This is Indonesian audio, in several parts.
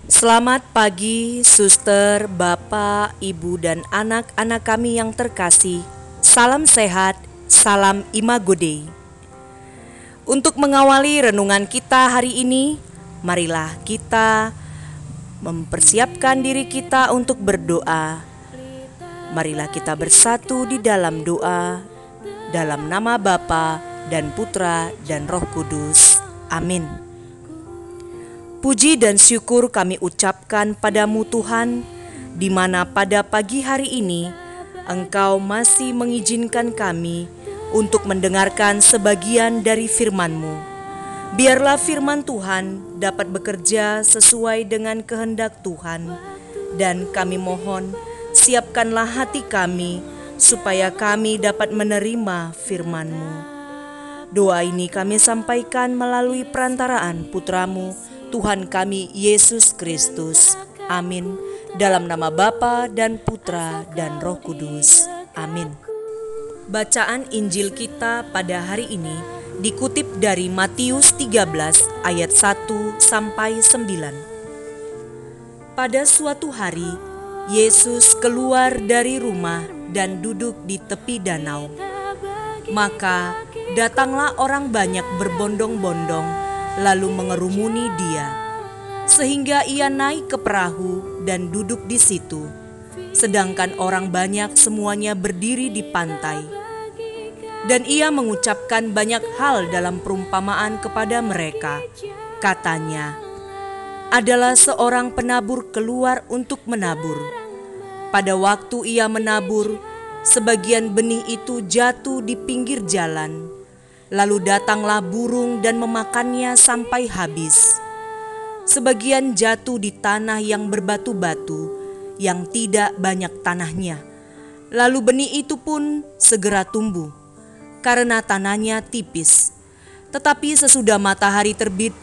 Selamat pagi, suster, bapak, ibu, dan anak-anak kami yang terkasih. Salam sehat, salam Imago Dei. Untuk mengawali renungan kita hari ini, marilah kita mempersiapkan diri kita untuk berdoa. Marilah kita bersatu di dalam doa, dalam nama Bapa dan Putra dan Roh Kudus. Amin. Puji dan syukur kami ucapkan padamu Tuhan, di mana pada pagi hari ini Engkau masih mengizinkan kami untuk mendengarkan sebagian dari firman-Mu. Biarlah firman Tuhan dapat bekerja sesuai dengan kehendak Tuhan, dan kami mohon siapkanlah hati kami supaya kami dapat menerima firman-Mu. Doa ini kami sampaikan melalui perantaraan Putra-Mu, Tuhan kami Yesus Kristus. Amin. Dalam nama Bapa dan Putra dan Roh Kudus. Amin. Bacaan Injil kita pada hari ini dikutip dari Matius 13 ayat 1 sampai 9. Pada suatu hari, Yesus keluar dari rumah dan duduk di tepi danau. Maka datanglah orang banyak berbondong-bondong lalu mengerumuni dia, sehingga ia naik ke perahu dan duduk di situ, sedangkan orang banyak semuanya berdiri di pantai. Dan ia mengucapkan banyak hal dalam perumpamaan kepada mereka. Katanya, adalah seorang penabur keluar untuk menabur. Pada waktu ia menabur, sebagian benih itu jatuh di pinggir jalan. Lalu datanglah burung dan memakannya sampai habis. Sebagian jatuh di tanah yang berbatu-batu, yang tidak banyak tanahnya. Lalu benih itu pun segera tumbuh, karena tanahnya tipis. Tetapi sesudah matahari terbit,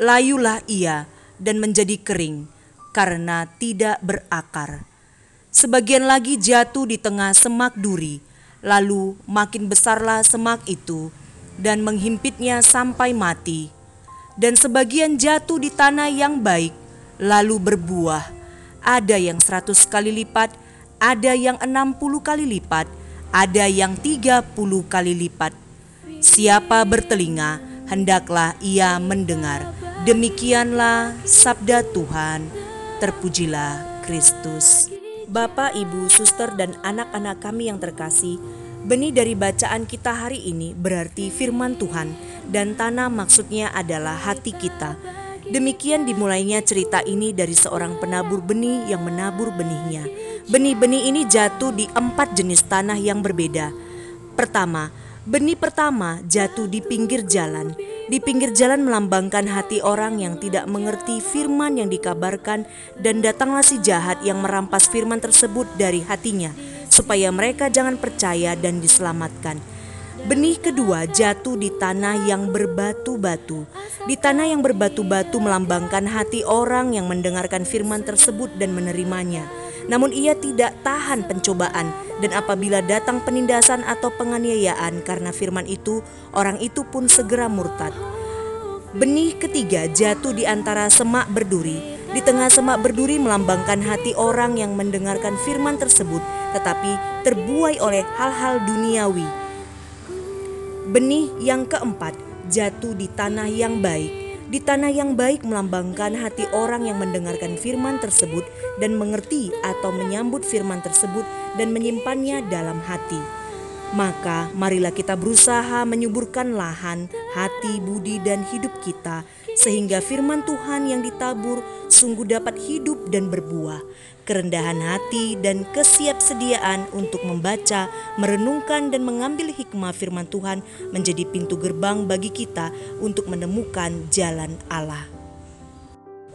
layulah ia dan menjadi kering, karena tidak berakar. Sebagian lagi jatuh di tengah semak duri, lalu makin besarlah semak itu, dan menghimpitnya sampai mati. Dan sebagian jatuh di tanah yang baik, lalu berbuah. Ada yang 100 kali lipat, ada yang 60 kali lipat, ada yang 30 kali lipat. Siapa bertelinga, hendaklah ia mendengar. Demikianlah sabda Tuhan. Terpujilah Kristus. Bapak, Ibu, suster, dan anak-anak kami yang terkasih, benih dari bacaan kita hari ini berarti firman Tuhan, dan tanah maksudnya adalah hati kita. Demikian dimulainya cerita ini dari seorang penabur benih yang menabur benihnya. Benih-benih ini jatuh di 4 jenis tanah yang berbeda. Pertama, benih pertama jatuh di pinggir jalan. Di pinggir jalan melambangkan hati orang yang tidak mengerti firman yang dikabarkan, dan datanglah si jahat yang merampas firman tersebut dari hatinya, supaya mereka jangan percaya dan diselamatkan. Benih kedua jatuh di tanah yang berbatu-batu. Di tanah yang berbatu-batu melambangkan hati orang yang mendengarkan firman tersebut dan menerimanya. Namun ia tidak tahan pencobaan, dan apabila datang penindasan atau penganiayaan karena firman itu, orang itu pun segera murtad. Benih ketiga jatuh di antara semak berduri. Di tengah semak berduri melambangkan hati orang yang mendengarkan firman tersebut, tetapi terbuai oleh hal-hal duniawi. Benih yang keempat jatuh di tanah yang baik. Di tanah yang baik melambangkan hati orang yang mendengarkan firman tersebut dan mengerti atau menyambut firman tersebut dan menyimpannya dalam hati. Maka marilah kita berusaha menyuburkan lahan, hati, budi, dan hidup kita, sehingga firman Tuhan yang ditabur sungguh dapat hidup dan berbuah. Kerendahan hati dan kesiapsediaan untuk membaca, merenungkan, dan mengambil hikmah firman Tuhan menjadi pintu gerbang bagi kita untuk menemukan jalan Allah.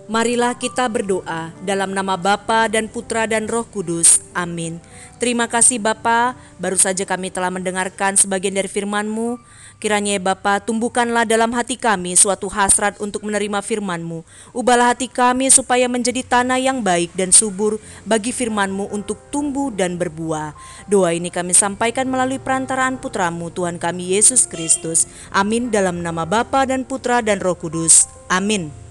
Marilah kita berdoa dalam nama Bapa dan Putra dan Roh Kudus. Amin. Terima kasih Bapa, baru saja kami telah mendengarkan sebagian dari firman-Mu. Kiranya ya Bapa, tumbuhkanlah dalam hati kami suatu hasrat untuk menerima firman-Mu. Ubahlah hati kami supaya menjadi tanah yang baik dan subur bagi firman-Mu untuk tumbuh dan berbuah. Doa ini kami sampaikan melalui perantaraan Putra-Mu, Tuhan kami Yesus Kristus. Amin. Dalam nama Bapa dan Putra dan Roh Kudus. Amin.